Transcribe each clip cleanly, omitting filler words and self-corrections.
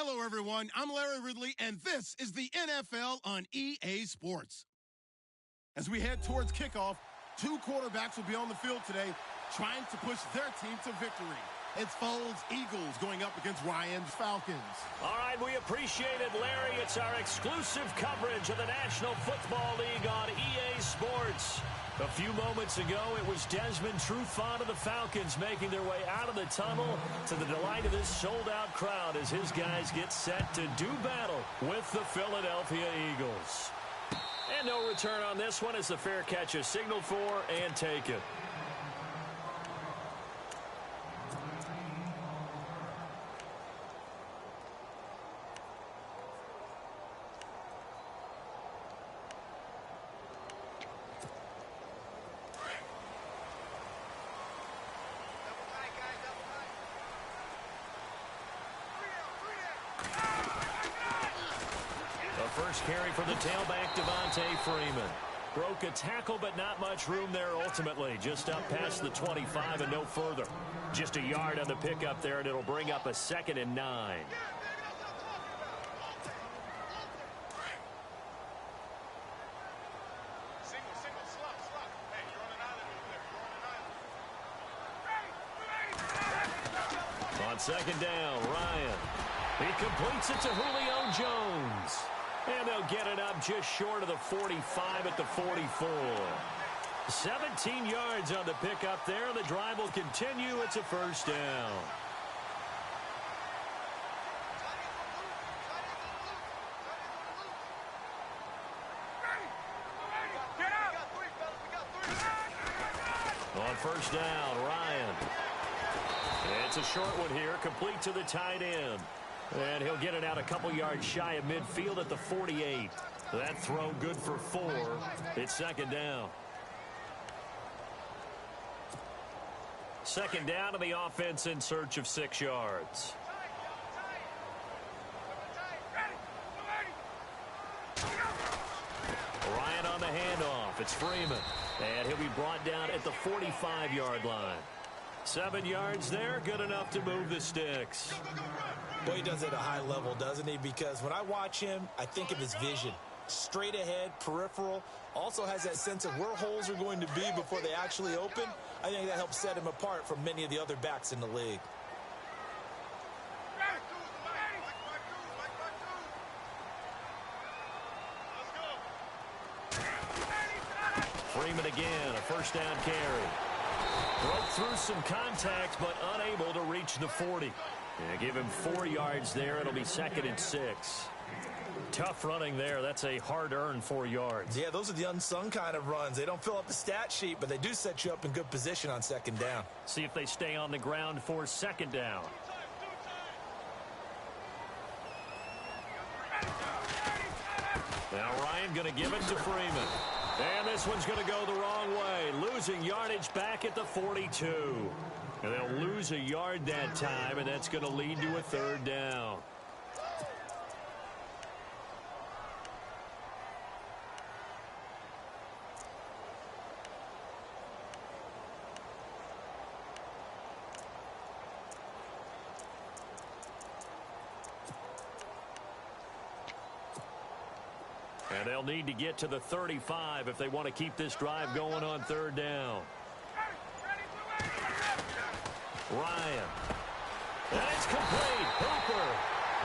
Hello, everyone. I'm Larry Ridley, and this is the NFL on EA Sports. As we head towards kickoff, two quarterbacks will be on the field today trying to push their team to victory. It's Foles Eagles going up against Ryan's Falcons. All right, we appreciate it, Larry. It's our exclusive coverage of the National Football League on EA Sports. A few moments ago, it was Desmond Trufant of the Falcons making their way out of the tunnel to the delight of this sold-out crowd as his guys get set to do battle with the Philadelphia Eagles. And no return on this one as the fair catch is signaled for and taken. First carry for the tailback, Devontae Freeman. Broke a tackle, but not much room there ultimately. Just up past the 25 and no further. Just a yard on the pickup there, and it'll bring up a 2nd and 9. On 2nd down, Ryan. He completes it to Julio Jones. And they'll get it up just short of the 45 at the 44. 17 yards on the pickup there. The drive will continue. It's a first down. On first down, Ryan. It's a short one here, complete to the tight end. And he'll get it out a couple yards shy of midfield at the 48. That throw good for 4. It's 2nd down. 2nd down to the offense in search of 6 yards. Ryan on the handoff. It's Freeman. And he'll be brought down at the 45-yard line. 7 yards there, good enough to move the sticks. Well, he does it at a high level, doesn't he? Because when I watch him, I think of his vision. Straight ahead, peripheral. Also has that sense of where holes are going to be before they actually open. I think that helps set him apart from many of the other backs in the league. Freeman again, a first down carry. Broke through some contact, but unable to reach the 40. And give him 4 yards there. It'll be 2nd and 6. Tough running there. That's a hard-earned 4 yards. Yeah, those are the unsung kind of runs. They don't fill up the stat sheet, but they do set you up in good position on 2nd down. See if they stay on the ground for 2nd down. Now Ryan going to give it to Freeman. And this one's going to go the wrong way. Losing yardage back at the 42. And they'll lose a yard that time, and that's going to lead to a 3rd down. And they'll need to get to the 35 if they want to keep this drive going on 3rd down. Ryan. And it's complete. Hooper.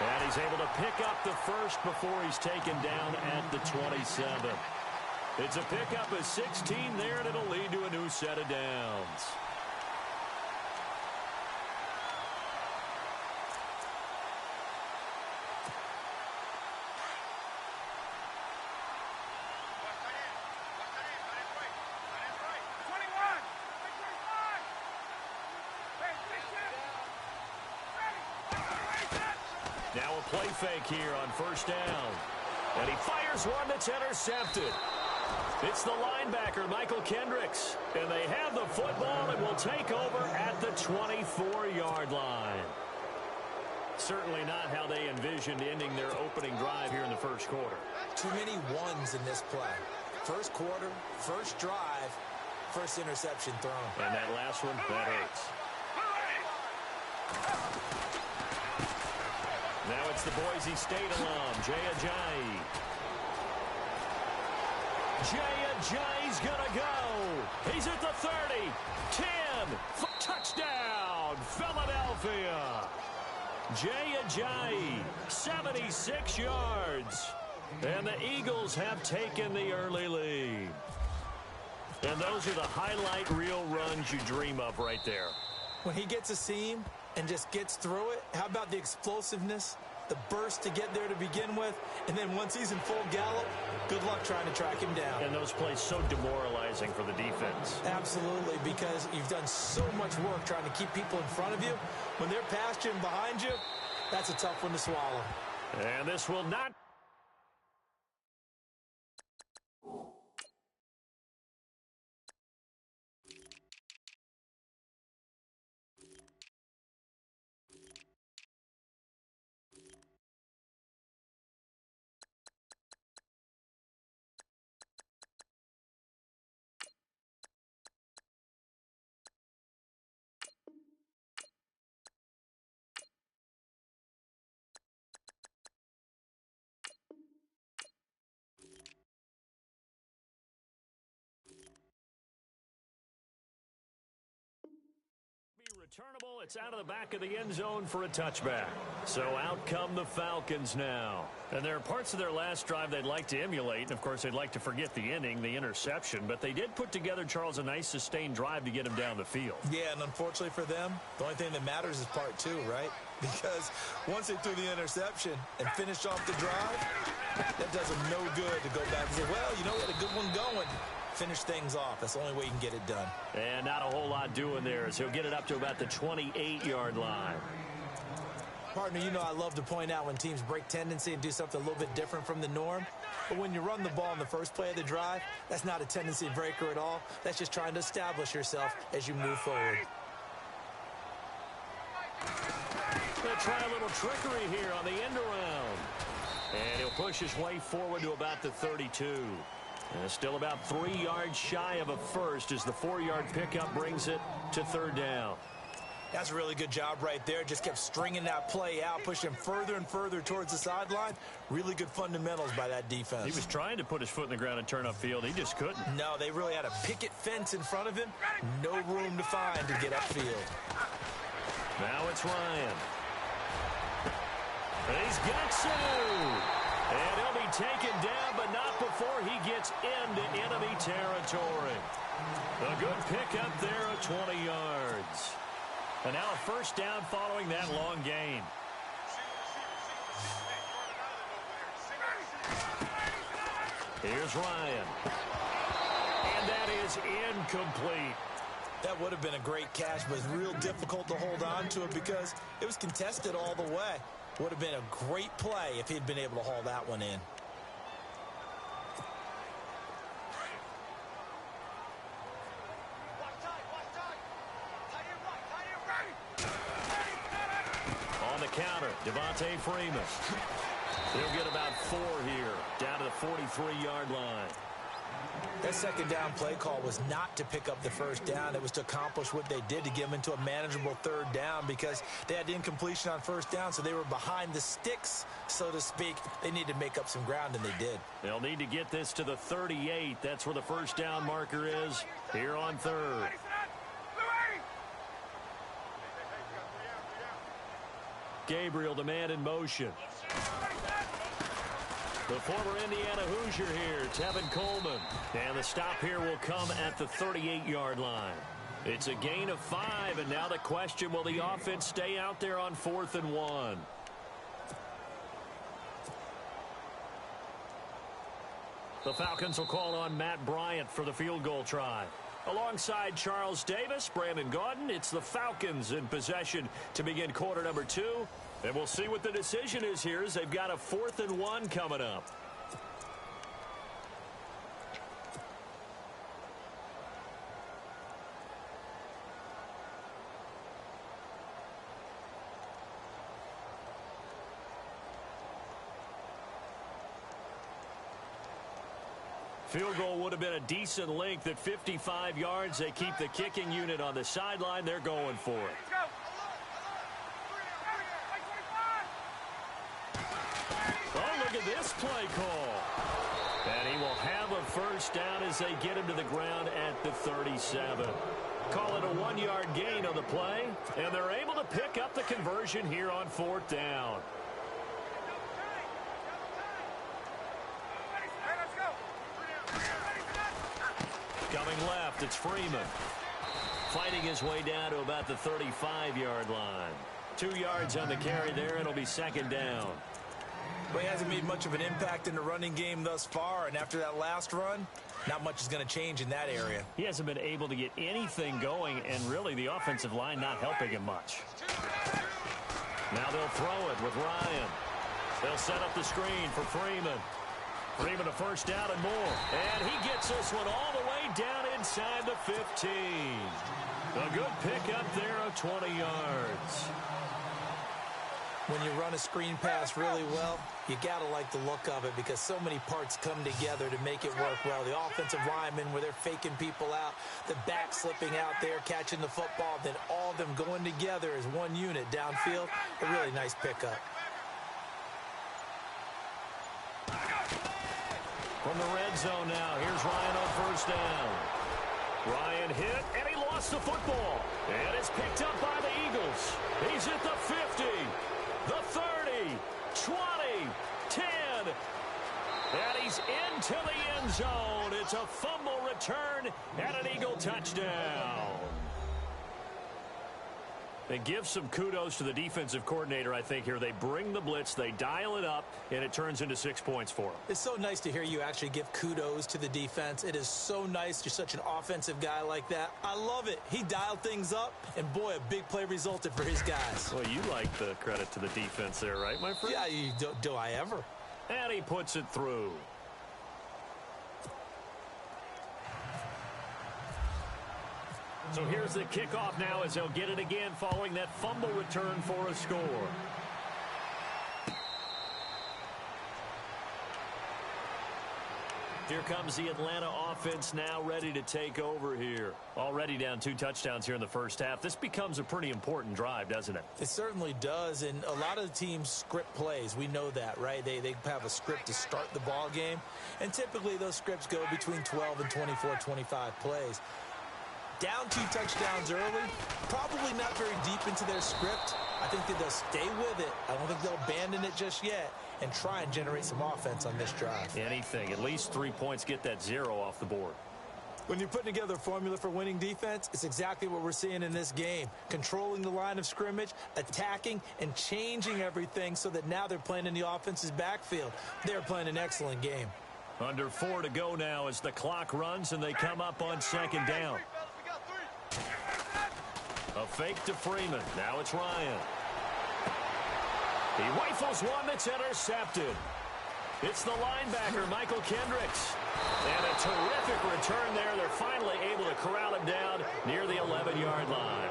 And he's able to pick up the first before he's taken down at the 27. It's a pickup of 16 there, and it'll lead to a new set of downs. Now a play fake here on first down. And he fires one that's intercepted. It's the linebacker, Michael Kendricks. And they have the football and will take over at the 24-yard line. Certainly not how they envisioned ending their opening drive here in the first quarter. Too many ones in this play. First quarter, first drive, first interception thrown. And that last one, that hurts. Now it's the Boise State alum, Jay Ajayi. Jay Ajayi's going to go. He's at the 30, 10, touchdown, Philadelphia. Jay Ajayi, 76 yards. And the Eagles have taken the early lead. And those are the highlight reel runs you dream of right there. When he gets a seam and just gets through it, how about the explosiveness, the burst to get there to begin with, and then once he's in full gallop, good luck trying to track him down. And those plays so demoralizing for the defense. Absolutely, because you've done so much work trying to keep people in front of you. When they're past you and behind you, that's a tough one to swallow. And this will not. Returnable, it's out of the back of the end zone for a touchback. So out come the Falcons now. And there are parts of their last drive they'd like to emulate. And, of course, they'd like to forget the inning, the interception. But they did put together, Charles, a nice sustained drive to get him down the field. Yeah, and unfortunately for them, the only thing that matters is part two, right? Because once they threw the interception and finished off the drive, that does them no good to go back and say, well, you know, we had a good one going. Finish things off. That's the only way you can get it done. And not a whole lot doing there as he'll get it up to about the 28-yard line. Partner, you know I love to point out when teams break tendency and do something a little bit different from the norm. But when you run the ball in the first play of the drive, that's not a tendency breaker at all. That's just trying to establish yourself as you move forward. Going to try a little trickery here on the end around. And he'll push his way forward to about the 32. And still about 3 yards shy of a first as the 4-yard pickup brings it to third down. That's a really good job right there. Just kept stringing that play out, pushing him further and further towards the sideline. Really good fundamentals by that defense. He was trying to put his foot in the ground and turn upfield. He just couldn't. No, they really had a picket fence in front of him. No room to find to get upfield. Now it's Ryan. And he's got two. And he'll be taken down, but not before he gets into enemy territory. A good pickup there at 20 yards. And now a first down following that long gain. Here's Ryan. And that is incomplete. That would have been a great catch, but it's real difficult to hold on to it because it was contested all the way. Would have been a great play if he'd been able to haul that one in. On the counter, Devontae Freeman. He'll get about 4 here, down to the 43-yard line. That second down play call was not to pick up the first down. It was to accomplish what they did to get them into a manageable third down because they had incompletion on first down, so they were behind the sticks, so to speak. They needed to make up some ground, and they did. They'll need to get this to the 38. That's where the first down marker is here on third. Gabriel, the man in motion. The former Indiana Hoosier here, Tevin Coleman. And the stop here will come at the 38-yard line. It's a gain of 5, and now the question, will the offense stay out there on 4th and 1? The Falcons will call on Matt Bryant for the field goal try. Alongside Charles Davis, Brandon Gaudin, it's the Falcons in possession to begin quarter number 2. And we'll see what the decision is here as they've got a 4th and 1 coming up. Field goal would have been a decent length at 55 yards. They keep the kicking unit on the sideline. They're going for it. play call. And he will have a first down as they get him to the ground at the 37. Call it a 1-yard gain on the play, and they're able to pick up the conversion here on 4th down. Coming left, it's Freeman. Fighting his way down to about the 35-yard line. 2 yards on the carry there. It'll be 2nd down. Well, he hasn't made much of an impact in the running game thus far, and after that last run, not much is going to change in that area. He hasn't been able to get anything going, and really the offensive line not helping him much. Now they'll throw it with Ryan. They'll set up the screen for Freeman. Freeman a first down and more. And he gets this one all the way down inside the 15. A good pickup there of 20 yards. When you run a screen pass really well, you got to like the look of it because so many parts come together to make it work well. The offensive linemen, where they're faking people out, the back slipping out there, catching the football, then all of them going together as one unit downfield. A really nice pickup. From the red zone now, here's Ryan on first down. Ryan hit, and he lost the football. And it's picked up by the Eagles. He's at the 50, the 30, 20, 10. And he's into the end zone. It's a fumble return and an Eagle touchdown. They give some kudos to the defensive coordinator, I think, here. They bring the blitz, they dial it up, and it turns into 6 points for them. It's so nice to hear you actually give kudos to the defense. It is so nice. You're such an offensive guy like that. I love it. He dialed things up, and boy, a big play resulted for his guys. Well, you like the credit to the defense there, right, my friend? Yeah, do I ever? And he puts it through. So here's the kickoff now as they'll get it again following that fumble return for a score. Here comes the Atlanta offense now ready to take over here. Already down 2 touchdowns here in the first half. This becomes a pretty important drive, doesn't it? It certainly does, and a lot of the teams script plays. We know that, right? They have a script to start the ball game, and typically those scripts go between 12 and 24, 25 plays. Down 2 touchdowns early, probably not very deep into their script. I think that they'll stay with it. I don't think they'll abandon it just yet and try and generate some offense on this drive. Anything. At least 3 points, get that 0 off the board. When you're putting together a formula for winning defense, it's exactly what we're seeing in this game. Controlling the line of scrimmage, attacking, and changing everything so that now they're playing in the offense's backfield. They're playing an excellent game. Under 4 to go now as the clock runs and they come up on 2nd down. A fake to Freeman. Now it's Ryan. He rifles one that's intercepted. It's the linebacker, Michael Kendricks. And a terrific return there. They're finally able to corral him down near the 11-yard line.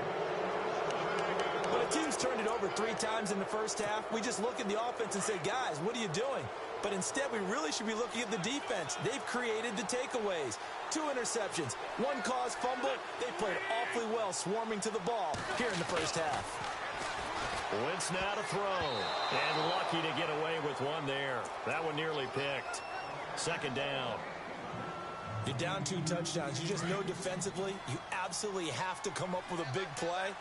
When a team's turned it over 3 times in the first half, we just look at the offense and say, guys, what are you doing? But instead, we really should be looking at the defense. They've created the takeaways. 2 interceptions, 1 caused fumble. They played awfully well swarming to the ball here in the first half. Wentz now to throw. And lucky to get away with one there. That one nearly picked. 2nd down. You're down 2 touchdowns. You just know defensively you absolutely have to come up with a big play.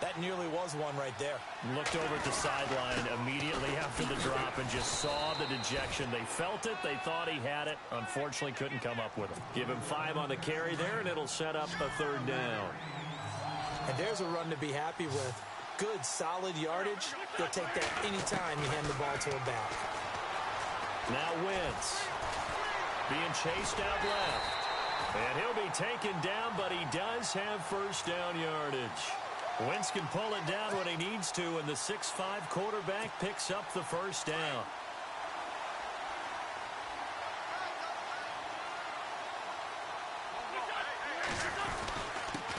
That nearly was one right there. Looked over at the sideline immediately after the drop and just saw the dejection. They felt it. They thought he had it. Unfortunately, couldn't come up with it. Give him 5 on the carry there, and it'll set up a 3rd down. And there's a run to be happy with. Good, solid yardage. They'll take that anytime you hand the ball to a back. Now Wentz being chased out left. And he'll be taken down, but he does have first down yardage. Wentz can pull it down when he needs to, and the 6'5" quarterback picks up the first down.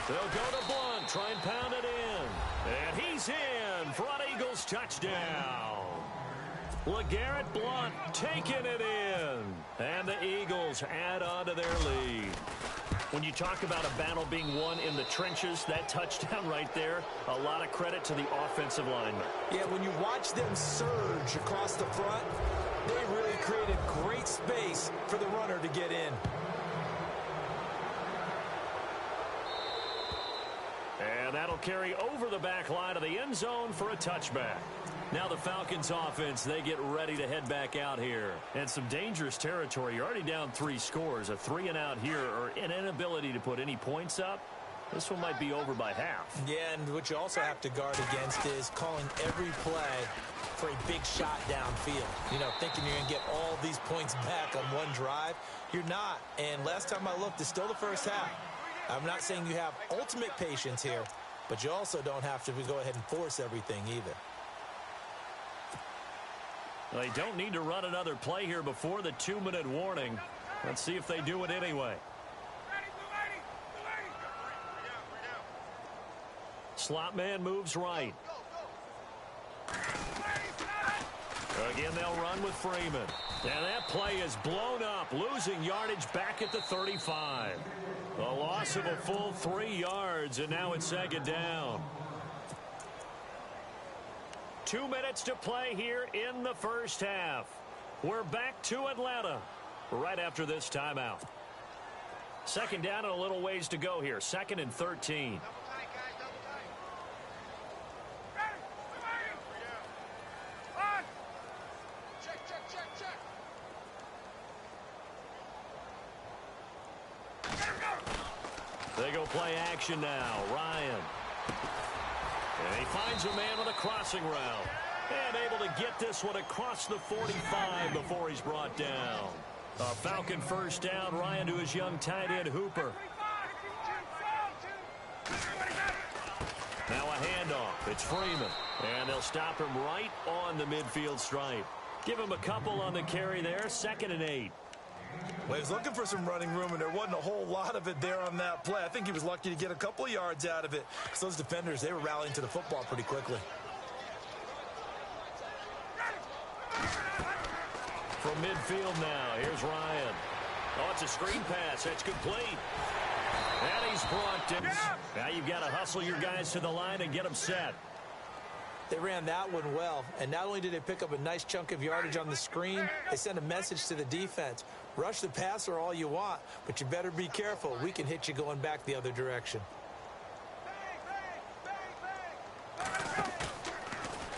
They'll go to Blunt, try and pound it in. And he's in for an Eagles touchdown. LeGarrette Blunt taking it in. And the Eagles add on to their lead. When you talk about a battle being won in the trenches, that touchdown right there, a lot of credit to the offensive linemen. Yeah, when you watch them surge across the front, they really created great space for the runner to get in. And that'll carry over the back line of the end zone for a touchback. Now the Falcons offense, they get ready to head back out here. And some dangerous territory. You're already down 3 scores. A 3-and-out here, or an inability to put any points up. This one might be over by half. Yeah, and what you also have to guard against is calling every play for a big shot downfield. You know, thinking you're going to get all these points back on one drive. You're not. And last time I looked, it's still the first half. I'm not saying you have ultimate patience here, but you also don't have to go ahead and force everything either. They don't need to run another play here before the 2-minute warning. Let's see if they do it anyway. Slot man moves right. Again, they'll run with Freeman. And that play is blown up, losing yardage back at the 35. A loss of a full 3 yards, and now it's 2nd down. 2 minutes to play here in the first half. We're back to Atlanta right after this timeout. 2nd down and a little ways to go here. 2nd and 13. They go play action now. Ryan. And he finds a man on a crossing route. And able to get this one across the 45 before he's brought down. A Falcon first down. Ryan to his young tight end, Hooper. Now a handoff. It's Freeman. And they'll stop him right on the midfield stripe. Give him a couple on the carry there. 2nd and 8. Well, he was looking for some running room, and there wasn't a whole lot of it there on that play. I think he was lucky to get a couple of yards out of it. So those defenders, they were rallying to the football pretty quickly. From midfield now, here's Ryan. Oh, it's a screen pass. That's complete. And he's brought down. Now you've got to hustle your guys to the line and get them set. They ran that one well, and not only did they pick up a nice chunk of yardage on the screen, they sent a message to the defense. Rush the passer all you want, but you better be careful. We can hit you going back the other direction.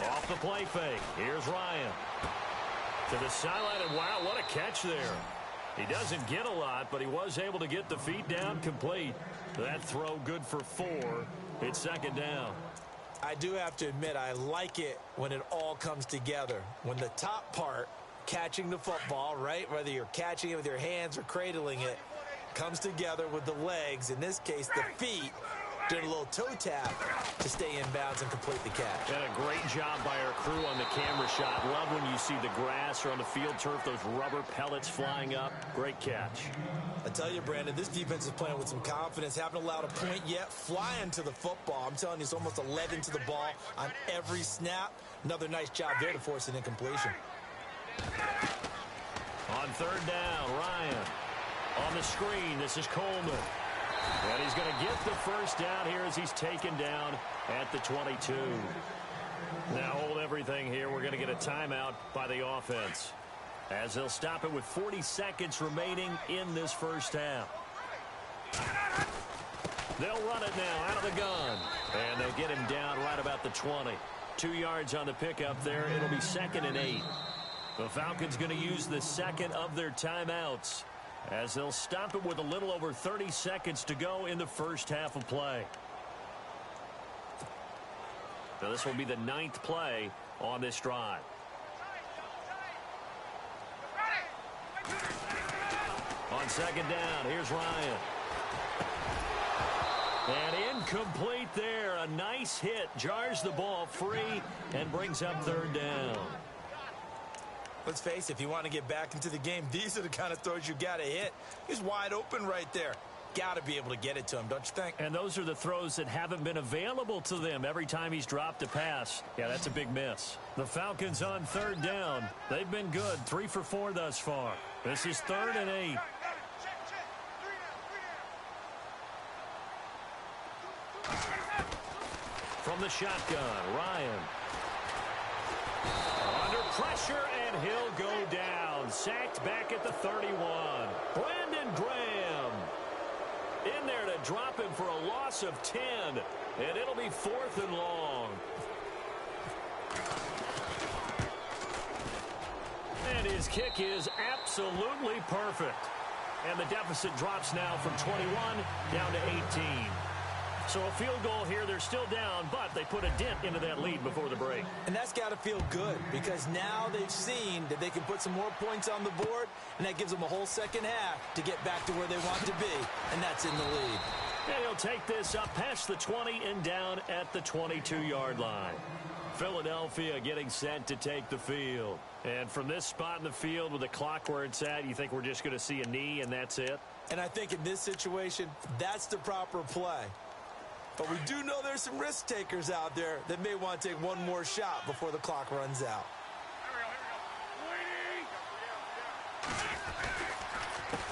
Off the play fake. Here's Ryan. To the sideline, and wow, what a catch there. He doesn't get a lot, but he was able to get the feet down complete. That throw good for 4. It's 2nd down. I do have to admit, I like it when it all comes together. When the top part, catching the football, right, whether you're catching it with your hands or cradling it, comes together with the legs, in this case the feet, doing a little toe tap to stay in bounds and complete the catch. And a great job by our crew on the camera shot. Love when you see the grass or on the field turf, those rubber pellets flying up. Great catch. I tell you, Brandon, this defense is playing with some confidence. Haven't allowed a point yet. Flying to the football. I'm telling you, it's almost 11 to the ball on every snap. Another nice job there to force an incompletion. On 3rd down, Ryan. On the screen, this is Coleman. And he's going to get the first down here as he's taken down at the 22. Now hold everything here. We're going to get a timeout by the offense, as they'll stop it with 40 seconds remaining in this first half. They'll run it now out of the gun. And they'll get him down right about the 20. 2 yards on the pickup there. It'll be 2nd and 8. The Falcons going to use the second of their timeouts, as they'll stop it with a little over 30 seconds to go in the first half of play. Now this will be the 9th play on this drive. On 2nd down, here's Ryan. And incomplete there. A nice hit. Jars the ball free and brings up 3rd down. Let's face it, if you want to get back into the game, these are the kind of throws you got to hit. He's wide open right there. Got to be able to get it to him, don't you think? And those are the throws that haven't been available to them every time he's dropped a pass. Yeah, that's a big miss. The Falcons on 3rd down. They've been good. 3 for 4 thus far. This is 3rd and 8. From the shotgun, Ryan. Under Pressure, and he'll go down. Sacked back at the 31. Brandon Graham in there to drop him for a loss of 10. And it'll be 4th and long. And his kick is absolutely perfect. And the deficit drops now from 21 down to 18. So a field goal here. They're still down, but they put a dent into that lead before the break. And that's got to feel good because now they've seen that they can put some more points on the board, and that gives them a whole second half to get back to where they want to be, and that's in the lead. And he'll take this up past the 20 and down at the 22-yard line. Philadelphia getting set to take the field. And from this spot in the field with the clock where it's at, you think we're just going to see a knee and that's it? And I think in this situation, that's the proper play. But we do know there's some risk takers out there that may want to take one more shot before the clock runs out.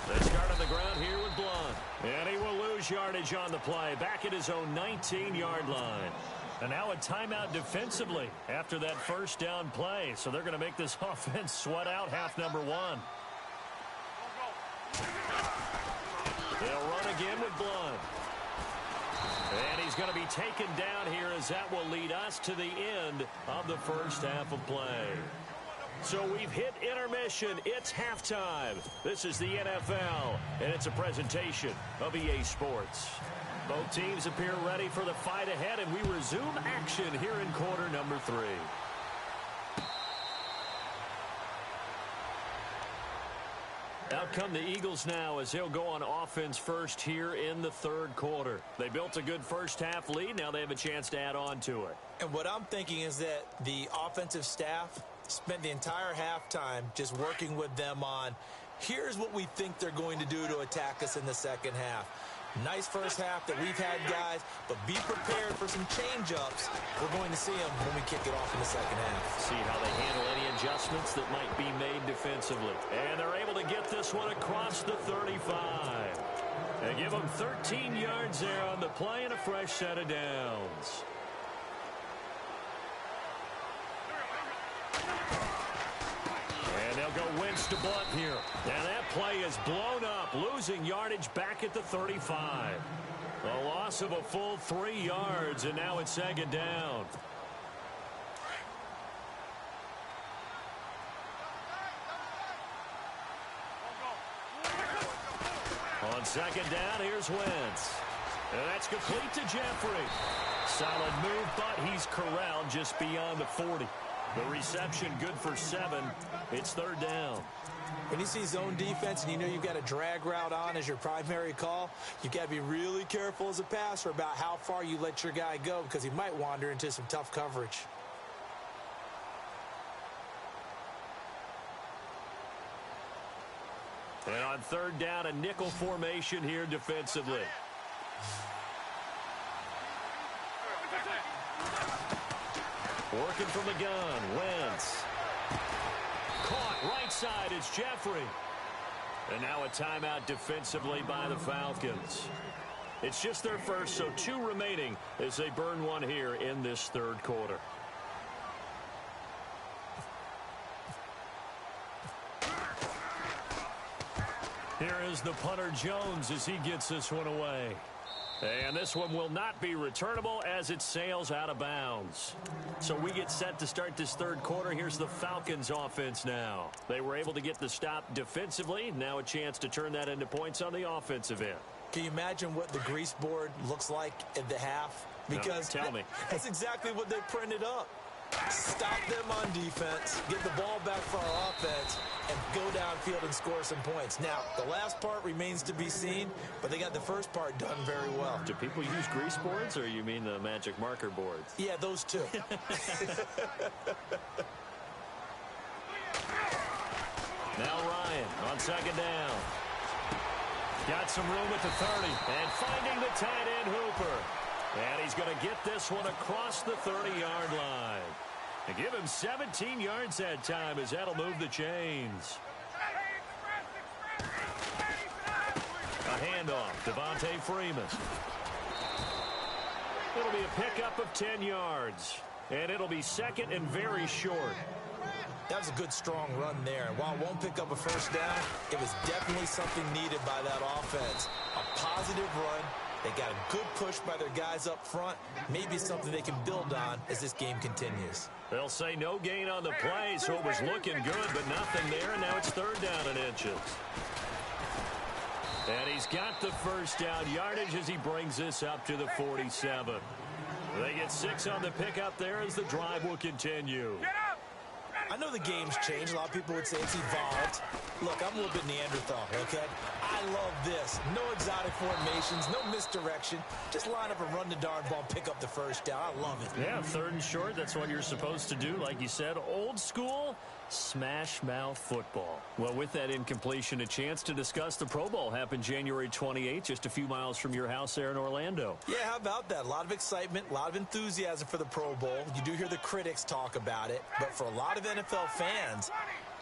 They start on the ground here with Blunt. And he will lose yardage on the play. Back at his own 19-yard line. And now a timeout defensively after that first down play. So they're going to make this offense sweat out half number 1. They'll run again with Blunt. And he's going to be taken down here as that will lead us to the end of the first half of play. So we've hit intermission. It's halftime. This is the NFL, and it's a presentation of EA Sports. Both teams appear ready for the fight ahead, and we resume action here in quarter number 3. Out come the Eagles now as they'll go on offense first here in the third quarter. They built a good first half lead. Now they have a chance to add on to it. And what I'm thinking is that the offensive staff spent the entire halftime just working with them on, here's what we think they're going to do to attack us in the second half. Nice first half that we've had, guys, but be prepared for some change-ups. We're going to see them when we kick it off in the second half. See how they handle any adjustments that might be made defensively. And they're able to get this one across the 35. They give them 13 yards there on the play and a fresh set of downs. And they'll go Wentz to Blunt here. And that play is blown up, losing yardage back at the 35. A loss of a full 3 yards, and now it's second down. On second down, here's Wentz. And that's complete to Jeffrey. Solid move, but he's corralled just beyond the 40. The reception good for 7. It's third down. When you see zone defense and you know you've got a drag route on as your primary call, you've got to be really careful as a passer about how far you let your guy go because he might wander into some tough coverage. And on third down, a nickel formation here defensively. Working from the gun, Wentz. Caught right side, it's Jeffrey. And now a timeout defensively by the Falcons. It's just their first, so 2 remaining as they burn one here in this third quarter. Here is the punter Jones as he gets this one away. And this one will not be returnable as it sails out of bounds. So we get set to start this third quarter. Here's the Falcons offense now. They were able to get the stop defensively. Now a chance to turn that into points on the offensive end. Can you imagine what the grease board looks like at the half? Because no, tell me. That's exactly what they printed up. Stop them on defense, get the ball back for our offense, and go downfield and score some points. Now, the last part remains to be seen, but they got the first part done very well. Do people use grease boards, or you mean the magic marker boards? Yeah, those two. Now Ryan on second down. Got some room at the 30, and finding the tight end Hooper. And he's going to get this one across the 30-yard line. And give him 17 yards that time as that'll move the chains. A handoff, Devontae Freeman. It'll be a pickup of 10 yards. and it'll be second and very short. That was a good, strong run there. And while it won't pick up a first down, it was definitely something needed by that offense. A positive run. They got a good push by their guys up front. Maybe something they can build on as this game continues. They'll say no gain on the play, so it was looking good, but nothing there, and now it's third down and inches. And he's got the first down yardage as he brings this up to the 47. They get 6 on the pickup there as the drive will continue. I know the game's changed. A lot of people would say it's evolved. Look, I'm a little bit Neanderthal, okay? I love this. No exotic formations, no misdirection. Just line up and run the darn ball, pick up the first down. I love it. Yeah, third and short, that's what you're supposed to do. Like you said, old school, smash mouth football. Well, with that incompletion, a chance to discuss the Pro Bowl happened January 28th, just a few miles from your house there in Orlando. Yeah, how about that? A lot of excitement, a lot of enthusiasm for the Pro Bowl. You do hear the critics talk about it, but for a lot of NFL fans,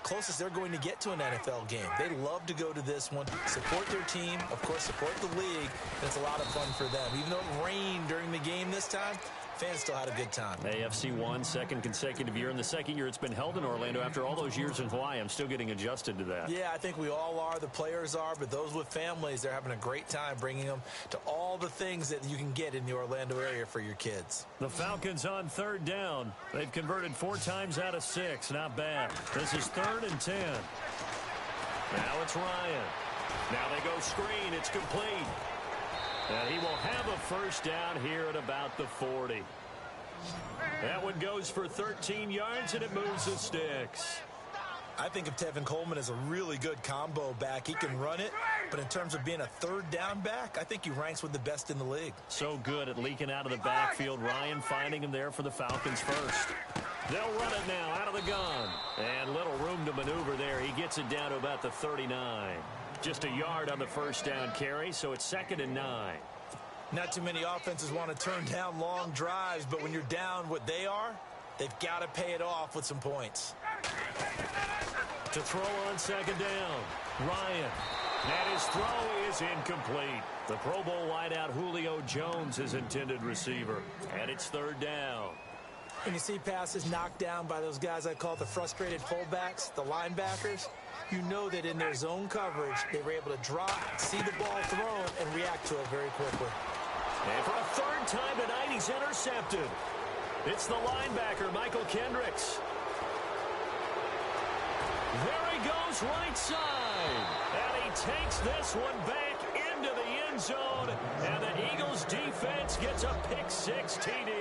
closest they're going to get to an NFL game. They love to go to this one, support their team, of course, support the league, and it's a lot of fun for them. Even though it rained during the game this time, fans still had a good time. AFC won, second consecutive year, and the second year it's been held in Orlando after all those years in Hawaii. I'm still getting adjusted to that. Yeah, I think we all are. The players are, but those with families, they're having a great time bringing them to all the things that you can get in the Orlando area for your kids. The Falcons on third down. They've converted 4 times out of 6. Not bad. This is 3rd and 10. Now it's Ryan. Now they go screen. It's complete. And he will have a first down here at about the 40. That one goes for 13 yards, and it moves the sticks. I think of Tevin Coleman as a really good combo back. He can run it, but in terms of being a third down back, I think he ranks with the best in the league. So good at leaking out of the backfield. Ryan finding him there for the Falcons first. They'll run it now out of the gun. And little room to maneuver there. He gets it down to about the 39. Just a yard on the first down carry, so it's 2nd and 9. Not too many offenses want to turn down long drives, but when you're down what they are, they've got to pay it off with some points. To throw on 2nd down, Ryan. And his throw is incomplete. The Pro Bowl wideout Julio Jones is intended receiver. And it's 3rd down. When you see passes knocked down by those guys I call the frustrated fullbacks, the linebackers, you know that in their zone coverage, they were able to drop, see the ball thrown, and react to it very quickly. And for a 3rd time tonight, he's intercepted. It's the linebacker, Michael Kendricks. There he goes, right side. And he takes this one back into the end zone. And the Eagles defense gets a pick-6 TD.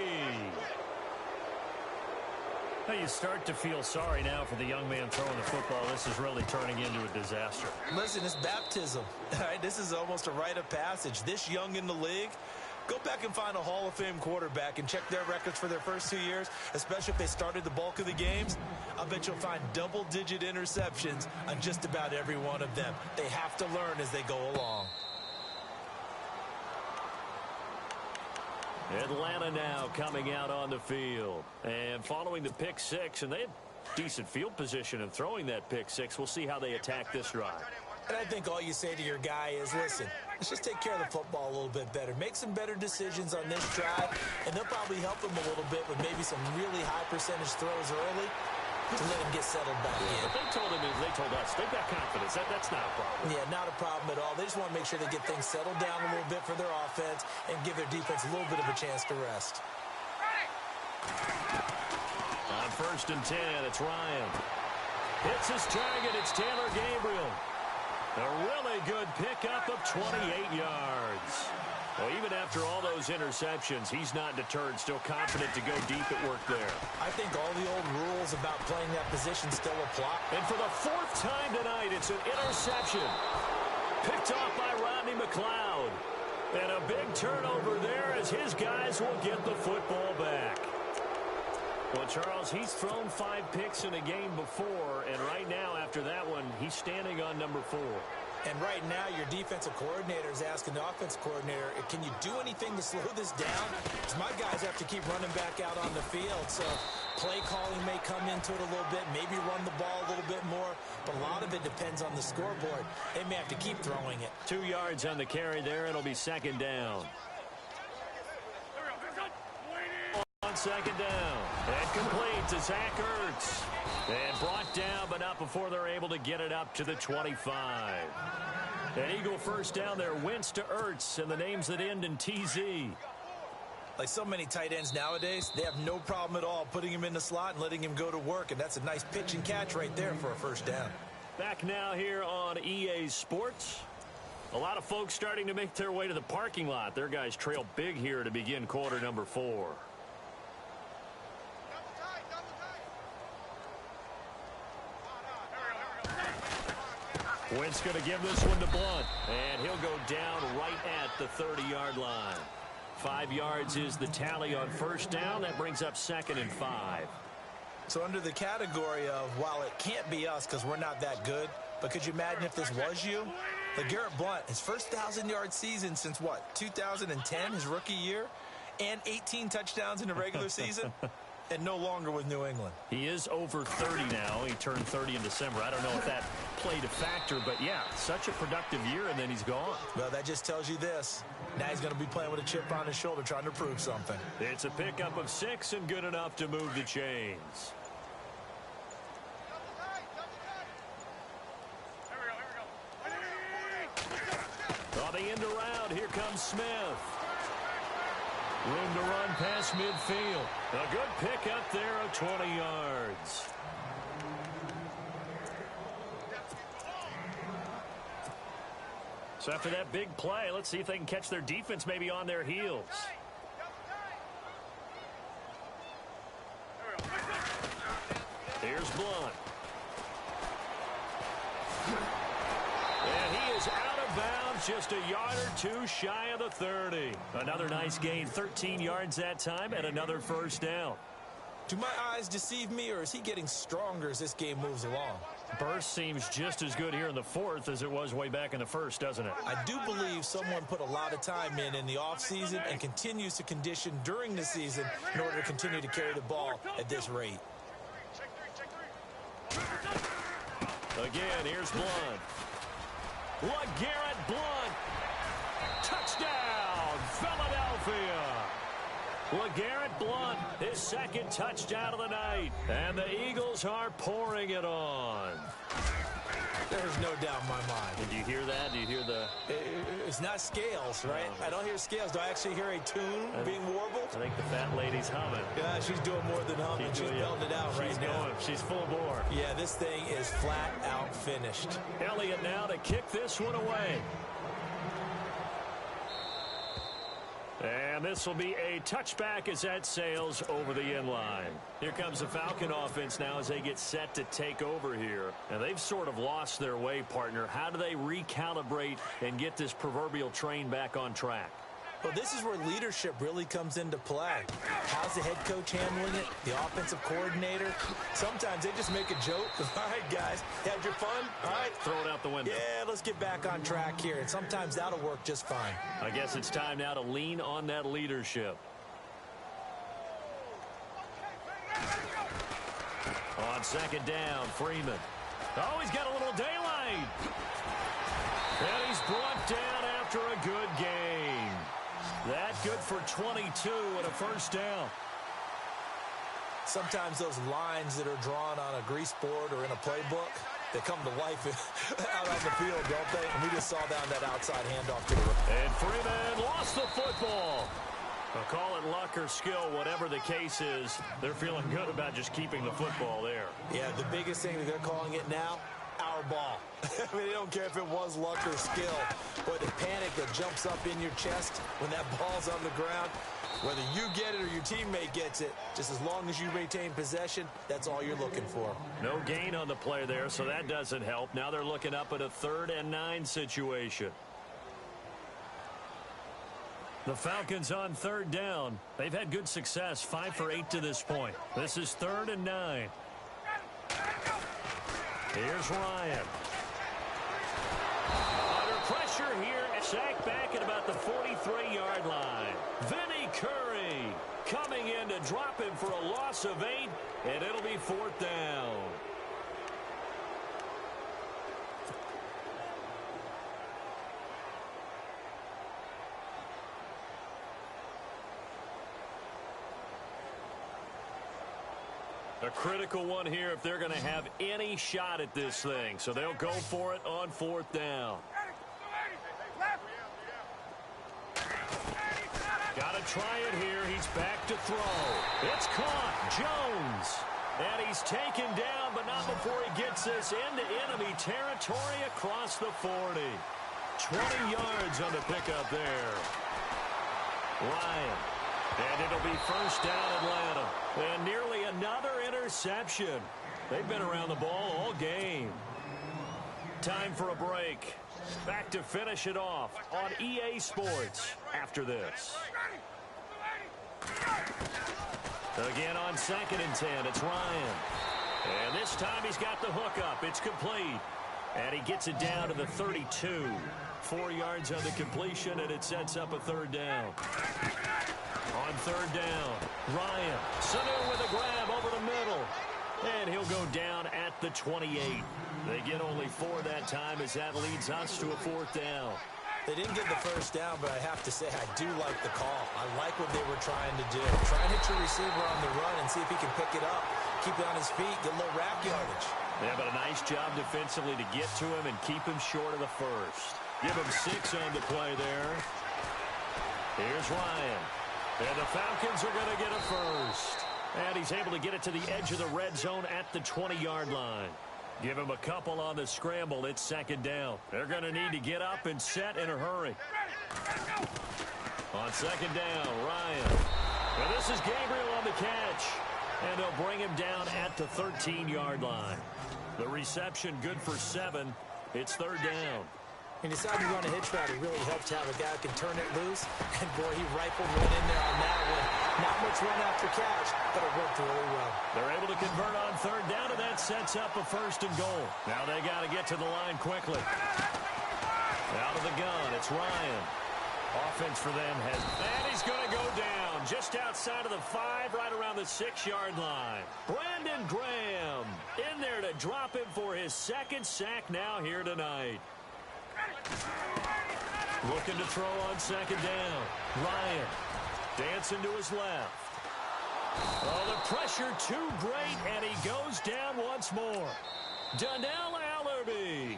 Now you start to feel sorry now for the young man throwing the football. This is really turning into a disaster. Listen, it's baptism. All right, this is almost a rite of passage. This young in the league, go back and find a Hall of Fame quarterback and check their records for their first 2 years, especially if they started the bulk of the games. I bet you'll find double-digit interceptions on just about every one of them. They have to learn as they go along. Atlanta now coming out on the field. And following the pick-6, and they had decent field position in throwing that pick-6. We'll see how they attack this drive. And I think all you say to your guy is, listen, let's just take care of the football a little bit better. Make some better decisions on this drive, and they'll probably help him a little bit with maybe some really high percentage throws early to let him get settled back in. But they told us, they've got confidence. That's not a problem. Yeah, not a problem at all. They just want to make sure they get things settled down a little bit for their offense and give their defense a little bit of a chance to rest. On 1st and 10, it's Ryan. Hits his target. It's Taylor Gabriel. A really good pickup of 28 yards. Well, even after all those interceptions, he's not deterred, still confident to go deep at work there. I think all the old rules about playing that position still apply. And for the 4th time tonight, it's an interception. Picked off by Rodney McLeod. And a big turnover there as his guys will get the football back. Well, Charles, he's thrown 5 picks in a game before, and right now, after that one, he's standing on number 4. And right now, your defensive coordinator is asking the offensive coordinator, can you do anything to slow this down? Because my guys have to keep running back out on the field. So play calling may come into it a little bit, maybe run the ball a little bit more. But a lot of it depends on the scoreboard. They may have to keep throwing it. 2 yards on the carry there. It'll be 2nd down. On second down. And complete to Zach Ertz. And brought down, but not before they're able to get it up to the 25. An Eagle first down there. Wentz to Ertz, and the names that end in TZ. Like so many tight ends nowadays, they have no problem at all putting him in the slot and letting him go to work. And that's a nice pitch and catch right there for a first down. Back now here on EA Sports. A lot of folks starting to make their way to the parking lot. Their guys trail big here to begin quarter number 4. Wentz going to give this one to Blunt. And he'll go down right at the 30-yard line. 5 yards is the tally on first down. That brings up 2nd and 5. So under the category of, while it can't be us because we're not that good, but could you imagine if this was you? Like Garrett Blunt, his first 1,000-yard season since, what, 2010, his rookie year? And 18 touchdowns in the regular season? And no longer with New England. He is over 30 now. He turned 30 in December. I don't know if that played a factor, but yeah, such a productive year, and then he's gone. Well, that just tells you this. Now he's going to be playing with a chip on his shoulder, trying to prove something. It's a pickup of 6 and good enough to move the chains. On the end around, here comes Smith. Room to run past midfield. A good pickup there of 20 yards. So after that big play, let's see if they can catch their defense maybe on their heels. Here's Blunt. And he is out of bounds, just a yard or two shy of the 30. Another nice gain, 13 yards that time, and another first down. Do my eyes deceive me, or is he getting stronger as this game moves along? Burst seems just as good here in the 4th as it was way back in the 1st, doesn't it? I do believe someone put a lot of time in the offseason and continues to condition during the season in order to continue to carry the ball at this rate. Again, here's Blunt. LeGarrette Blunt. Touchdown, Philadelphia. LeGarrette Blunt, his 2nd touchdown of the night. And the Eagles are pouring it on. There's no doubt in my mind. Did you hear that? Do you hear the... It's not scales, right? I don't hear scales. Do I actually hear a tune being warbled? I think the fat lady's humming. Yeah, she's doing more than humming. She's belting it out right now. She's full bore. Yeah, this thing is flat out finished. Elliott now to kick this one away. And this will be a touchback as that sails over the end line. Here comes the Falcon offense now as they get set to take over here. And they've sort of lost their way, partner. How do they recalibrate and get this proverbial train back on track? Well, this is where leadership really comes into play. How's the head coach handling it? The offensive coordinator? Sometimes they just make a joke. All right, guys, had your fun? All right. Throw it out the window. Yeah, let's get back on track here. And sometimes that'll work just fine. I guess it's time now to lean on that leadership. On 2nd down, Freeman. Oh, he's got a little daylight. And he's brought down after a good game. That good for 22 and a first down. Sometimes those lines that are drawn on a grease board or in a playbook, they come to life out on the field, don't they? And we just saw down that outside handoff to the right. And Freeman lost the football. I'll call it luck or skill, whatever the case is. They're feeling good about just keeping the football there. Yeah, the biggest thing that they're calling it now, our ball. I mean, they don't care if it was luck or skill. But the panic that jumps up in your chest when that ball's on the ground, whether you get it or your teammate gets it, just as long as you retain possession, that's all you're looking for. No gain on the play there, so that doesn't help. Now they're looking up at a 3rd and 9 situation. The Falcons on 3rd down. They've had good success, 5 for 8 to this point. This is 3rd and 9. Here's Ryan. Under pressure here, sacked back at about the 43-yard line. Vinny Curry coming in to drop him for a loss of 8, and it'll be 4th down. A critical one here if they're going to have any shot at this thing. So they'll go for it on 4th down. Got to try it here. He's back to throw. It's caught. Jones. And he's taken down, but not before he gets this into enemy territory across the 40. 20 yards on the pickup there. Ryan. And it'll be 1st down Atlanta. And nearly another interception. They've been around the ball all game. Time for a break. Back to finish it off on EA Sports after this. Again on 2nd and 10, it's Ryan. And this time he's got the hook up. It's complete. And he gets it down to the 32. 4 yards on the completion, and it sets up a 3rd down. On 3rd down, Ryan. Sanu with a grab over the middle. And he'll go down at the 28. They get only 4 that time as that leads us to a 4th down. They didn't get the 1st down, but I have to say I do like the call. I like what they were trying to do. Try and hit your receiver on the run and see if he can pick it up. Keep it on his feet, get a little rack yardage. Yeah, but a nice job defensively to get to him and keep him short of the 1st. Give him 6 on the play there. Here's Ryan. And the Falcons are going to get a 1st. And he's able to get it to the edge of the red zone at the 20-yard line. Give him a couple on the scramble. It's 2nd down. They're going to need to get up and set in a hurry. On 2nd down, Ryan. And this is Gabriel on the catch. And they'll bring him down at the 13-yard line. The reception good for 7. It's 3rd down. He decided to run a hitch route. It really helped to have a guy who can turn it loose. And, boy, he rifled one in there on that one. Not much run after catch, but it worked really well. They're able to convert on 3rd down, and that sets up a 1st and goal. Now they got to get to the line quickly. Out of the gun, it's Ryan. Offense for them has... And he's going to go down just outside of the 5, right around the 6-yard line. Brandon Graham in there to drop him for his 2nd sack now here tonight. Looking to throw on 2nd down. Ryan dancing to his left. Oh, the pressure too great, and he goes down once more. Donnell Allerby.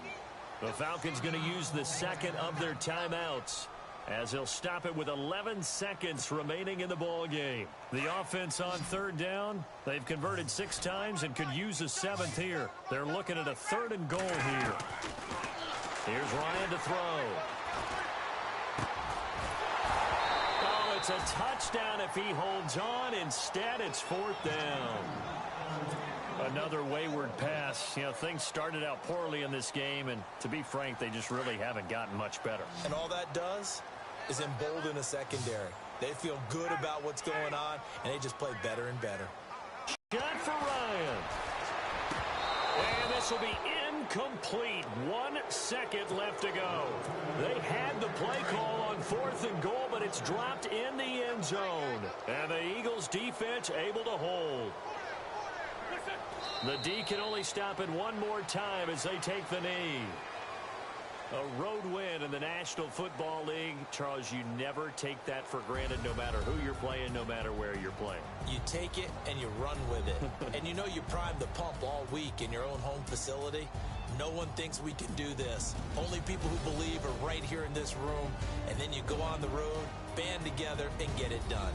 The Falcons going to use the 2nd of their timeouts as they'll stop it with 11 seconds remaining in the ball game. The offense on 3rd down, they've converted 6 times and could use a 7th here. They're looking at a 3rd and goal here. Here's Ryan to throw. Oh, it's a touchdown if he holds on. Instead, it's 4th down. Another wayward pass. You know, things started out poorly in this game, and to be frank, they just really haven't gotten much better. And all that does is embolden a secondary. They feel good about what's going on, and they just play better and better. Shot for Ryan. And this will be incomplete. 1 second left to go. They had the play call on 4th and goal, but it's dropped in the end zone. And the Eagles defense able to hold. The D can only stop it one more time as they take the knee. A road win in the National Football League. Charles, you never take that for granted no matter who you're playing, no matter where you're playing. You take it and you run with it. And you know you prime the pump all week in your own home facility. No one thinks we can do this. Only people who believe are right here in this room. And then you go on the road, band together, and get it done.